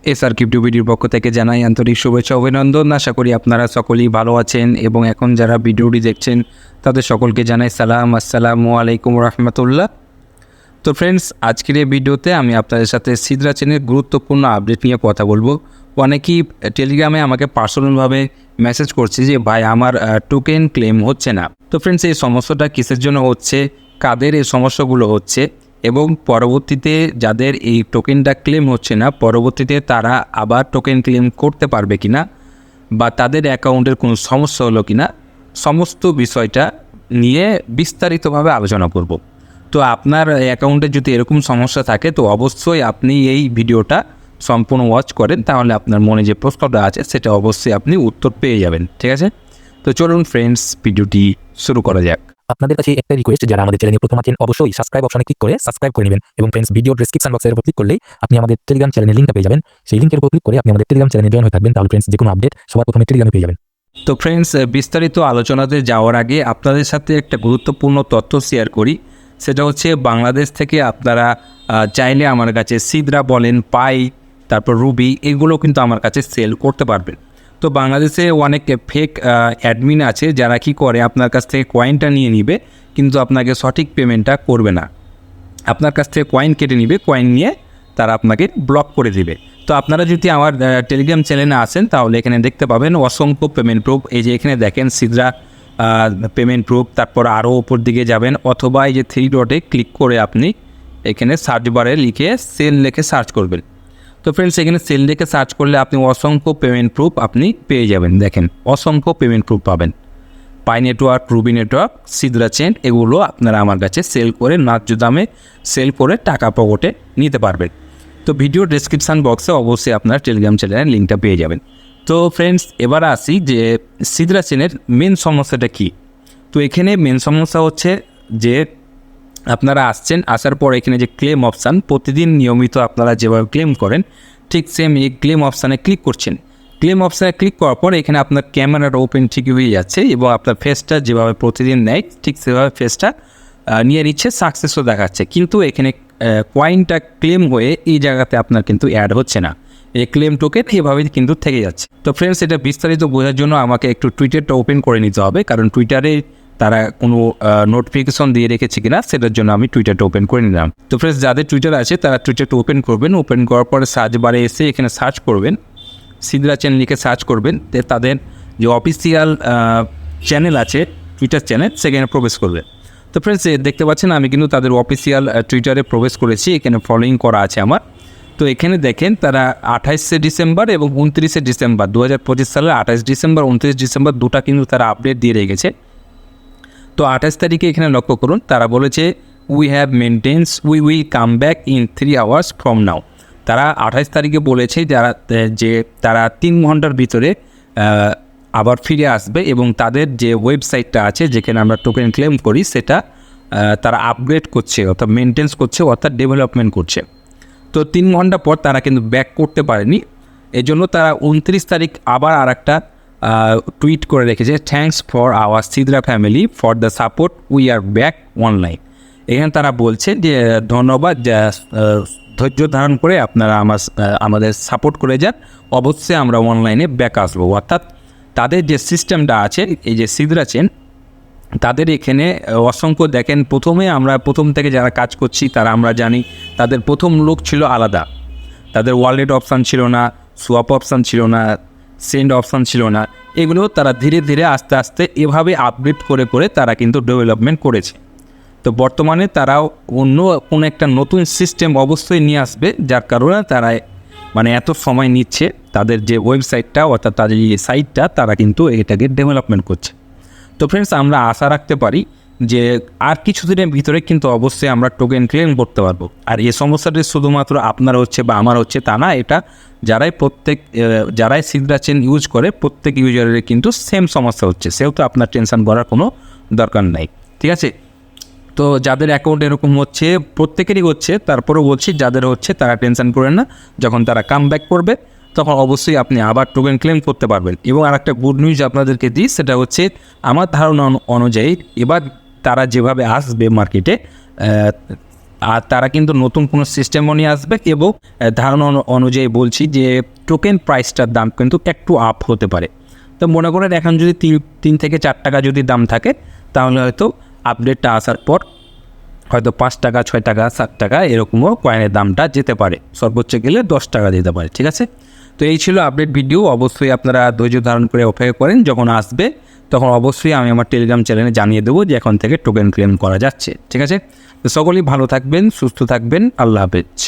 SR crypto ভিডিওর পক্ষ থেকে জানাই আন্তরিক শুভেচ্ছা অভিনন্দন। আশা করি আপনারা সকলেই ভালো আছেন এবং এখন যারা ভিডিওটি দেখছেন তাদের সকলকে জানাই আসসালামু আলাইকুম রহমতুল্লাহ। তো ফ্রেন্ডস, আজকের এই ভিডিওতে আমি আপনাদের সাথে সিদ্রা চেনের গুরুত্বপূর্ণ আপডেট নিয়ে কথা বলবো। অনেকেই টেলিগ্রামে আমাকে পার্সোনালভাবে মেসেজ করছে যে ভাই আমার টোকেন ক্লেম হচ্ছে না। তো ফ্রেন্ডস, এই সমস্যাটা কিসের জন্য হচ্ছে, কাদের এই সমস্যাগুলো হচ্ছে এবং পরবর্তীতে যাদের এই টোকেনটা ক্লেম হচ্ছে না পরবর্তীতে তারা আবার টোকেন ক্লেম করতে পারবে কিনা বা তাদের অ্যাকাউন্টের কোনো সমস্যা হলো কিনা, সমস্ত বিষয়টা নিয়ে বিস্তারিতভাবে আলোচনা করব। তো আপনার অ্যাকাউন্টে যদি এরকম সমস্যা থাকে তো অবশ্যই আপনি এই ভিডিওটা সম্পূর্ণ ওয়াচ করেন, তাহলে আপনার মনে যে প্রশ্নটা আছে সেটা অবশ্যই আপনি উত্তর পেয়ে যাবেন। ঠিক আছে, তো চলুন ফ্রেন্ডস, ভিডিওটি শুরু করা যাক। আপনাদের কাছে একটা রিকোয়েস্ট, যারা আমাদের চ্যানেলে প্রথম আছেন অবশ্যই সাবস্ক্রাইব অপশনে ক্লিক করে সাবস্ক্রাইব করে নেবেন এবং ফ্রেন্ডস ভিডিও ডেসক্রিপশন বক্সের উপর ক্লিক করলেই আপনি আমাদের টেলিগ্রাম চ্যানেলের লিঙ্কটা পেয়ে যাবেন। সেই লিঙ্কের উপর ক্লিক করে আপনি আমাদের টেলিগ্রাম চ্যানেলে জয়েন হয়ে থাকবেন, তাহলে ফ্রেন্ডস যে কোনো আপডেট সবার প্রথমে টেলিগ্রামে পেয়ে যাবেন। তো ফ্রেন্ডস, বিস্তারিত আলোচনাতে যাওয়ার আগে আপনাদের সাথে একটা গুরুত্বপূর্ণ তথ্য শেয়ার করি। সেটা হচ্ছে বাংলাদেশ থেকে আপনারা চাইলে আমার কাছে সিদ্রা বলেন, পাই, তারপর রুবি, এগুলো কিন্তু আমার কাছে সেল করতে পারবেন। তো বাংলাদেশে অনেক ফেক অ্যাডমিন আছে যারা কি করে আপনার কাছ থেকে কয়েনটা নিয়ে নিবে কিন্তু আপনাকে সঠিক পেমেন্টটা করবে না। আপনার কাছ থেকে কয়েন কেটে নিবে, কয়েন নিয়ে তারা আপনাকে ব্লক করে দিবে। তো আপনারা যদি আমার টেলিগ্রাম চ্যানেলে আসেন তাহলে এখানে দেখতে পাবেন অসংখ্য পেমেন্ট প্রুফ। এই যে এখানে দেখেন সিদ্রা পেমেন্ট প্রুফ, তারপর আরও ওপর দিকে যাবেন অথবা এই যে 3 ডটে ক্লিক করে আপনি এখানে সার্চ বারে লিখে সেল লিখে সার্চ করবেন। তো ফ্রেন্ডস, এখানে সেল লিখে সার্চ করলে আপনি অসংখ্য পেমেন্ট প্রুফ আপনি পেয়ে যাবেন। দেখেন অসংখ্য পেমেন্ট প্রুফ পাবেন। পাই নেটওয়ার্ক, রুবি নেটওয়ার্ক, সিদ্রা চেন, এগুলো আপনারা আমার কাছে সেল করে ন্যায্য দামে সেল করে টাকা পকেটে নিতে পারবেন। তো ভিডিও ডেসক্রিপশান বক্সে অবশ্যই আপনার টেলিগ্রাম চ্যানেলের লিঙ্কটা পেয়ে যাবেন। তো ফ্রেন্ডস, এবার আসি যে সিদ্রা চেনের মেন সমস্যাটা কী। তো এখানে মেন সমস্যা হচ্ছে যে আপনারা আসার পর এখানে যে ক্লেম অপশান, প্রতিদিন নিয়মিত আপনারা যেভাবে ক্লেম করেন ঠিক সেম এই ক্লেম অপশানে ক্লিক করছেন। ক্লেম অপশানে ক্লিক করার পর এখানে আপনার ক্যামেরাটা ওপেন ঠিকই হয়ে যাচ্ছে এবং আপনার ফেসটা যেভাবে প্রতিদিন নেয় ঠিক সেভাবে ফেসটা নিয়ে নিচ্ছে, সাকসেসও দেখাচ্ছে। কিন্তু এখানে কয়েনটা ক্লেম হয়ে এই জায়গাতে আপনার কিন্তু অ্যাড হচ্ছে না, এই ক্লেম টোকেন এভাবেই কিন্তু থেকে যাচ্ছে। তো ফ্রেন্ডস, এটা বিস্তারিত বোঝার জন্য আমাকে একটু টুইটারটা ওপেন করে নিতে হবে, কারণ টুইটারে তারা কোনো নোটিফিকেশন দিয়ে রেখেছে কিনা সেটার জন্য আমি টুইটারটা ওপেন করে নিলাম। তো ফ্রেন্ডস, যাদের টুইটার আছে তারা টুইটারটা ওপেন করবেন। ওপেন করার পরে সার্চ বারে এসে এখানে সার্চ করবেন, সিদ্রা চ্যানেল লিখে সার্চ করবেন। তাদের যে অফিসিয়াল চ্যানেল আছে টুইটার চ্যানেল, সেখানে প্রবেশ করবে। তো ফ্রেন্ডস, দেখতে পাচ্ছেন আমি কিন্তু তাদের অফিসিয়াল টুইটারে প্রবেশ করেছি, এখানে ফলোইং করা আছে আমার। তো এখানে দেখেন তারা 28শে ডিসেম্বর এবং 29শে ডিসেম্বর 2025 সালের 28 ডিসেম্বর 29 ডিসেম্বর দুটা কিন্তু তারা আপডেট দিয়ে রেখেছে। তো 28 তারিখে এখানে লক্ষ্য করুন, তারা বলেছে we will come back in 3 hours from now. তারা 28 তারিখে বলেছে যে তারা 3 ঘন্টার ভিতরে আবার ফিরে আসবে এবং তাদের যে ওয়েবসাইটটা আছে যেখানে আমরা টোকেন ক্লেম করি সেটা তারা আপগ্রেড করছে, অর্থাৎ মেনটেন্স করছে, অর্থাৎ ডেভেলপমেন্ট করছে। তো 3 ঘন্টা পর তারা কিন্তু ব্যাক করতে পারেনি, এজন্য তারা 29 তারিখ আবার আর একটা টুইট করে রেখেছে, thanks for our সিদ্রা family for the support, we are back online. এখানে তারা বলছে যে ধন্যবাদ, ধৈর্য ধারণ করে আপনারা আমাদের সাপোর্ট করে যান, অবশ্যই আমরা অনলাইনে ব্যাক আসবো। অর্থাৎ তাদের যে সিস্টেমটা আছে এই যে সিদ্রা চেন, তাদের এখানে অসংখ্য দেখেন আমরা প্রথম থেকে যারা কাজ করছি তারা আমরা জানি তাদের প্রথম লোক ছিল আলাদা, তাদের ওয়ালেট অপশান ছিল না, সোয়াপ অপশান ছিল না, সেন্ড অপশান ছিল না। এগুলো তারা ধীরে ধীরে আস্তে আস্তে এভাবে আপডেট করে করে তারা কিন্তু ডেভেলপমেন্ট করেছে। তো বর্তমানে তারাও অন্য কোনো একটা নতুন সিস্টেম অবশ্যই নিয়ে আসবে, যার কারণে তারা মানে এত সময় নিচ্ছে তাদের যে ওয়েবসাইটটা অর্থাৎ তাদের যে সাইটটা তারা কিন্তু এটাকে ডেভেলপমেন্ট করছে। তো ফ্রেন্ডস, আমরা আশা রাখতে পারি যে আর কিছুদিনের ভিতরে কিন্তু অবশ্যই আমরা টোকেন ক্লেম করতে পারবো। আর এই সমস্যাটি শুধুমাত্র আপনার হচ্ছে বা আমার হচ্ছে তা না, এটা যারাই সিদ্রা চেন ইউজ করে প্রত্যেক ইউজারের কিন্তু সেম সমস্যা হচ্ছে, সেহেতু আপনার টেনশন করার কোনো দরকার নাই। ঠিক আছে, তো যাদের অ্যাকাউন্ট এরকম হচ্ছে প্রত্যেকেরই হচ্ছে, তারপরেও বলছি যাদের হচ্ছে তারা টেনশন করেন না, যখন তারা কাম ব্যাক করবে তখন অবশ্যই আপনি আবার টোকেন ক্লেম করতে পারবেন। এবং আর একটা গুড নিউজ আপনাদেরকে দিই, সেটা হচ্ছে আমার ধারণা অনুযায়ী এবার তারা যেভাবে আসবে মার্কেটে আর তারা কিন্তু নতুন কোনো সিস্টেমও নিয়ে আসবে এবং ধারণা অনুযায়ী বলছি যে টোকেন প্রাইসটার দাম কিন্তু একটু আপ হতে পারে। তো মনে করেন এখন যদি 3 থেকে 4 টাকা যদি দাম থাকে, তাহলে হয়তো আপডেটটা আসার পর হয়তো 5 টাকা 6 টাকা 7 টাকা এরকমও কয়েনের দামটা যেতে পারে, সর্বোচ্চ গেলে 10 টাকা দিতে পারে। ঠিক আছে, তো এই ছিল আপডেট ভিডিও। অবশ্যই আপনারা ধৈর্য ধারণ করে অপেক্ষা করেন, যখন আসবে তখন অবশ্যই আমি আমার টেলিগ্রাম চ্যানেলে জানিয়ে দেবো যে এখন থেকে টোকেন ক্লেম করা যাচ্ছে। ঠিক আছে, তো সকলেই ভালো থাকবেন, সুস্থ থাকবেন, আল্লাহ হাফেজ।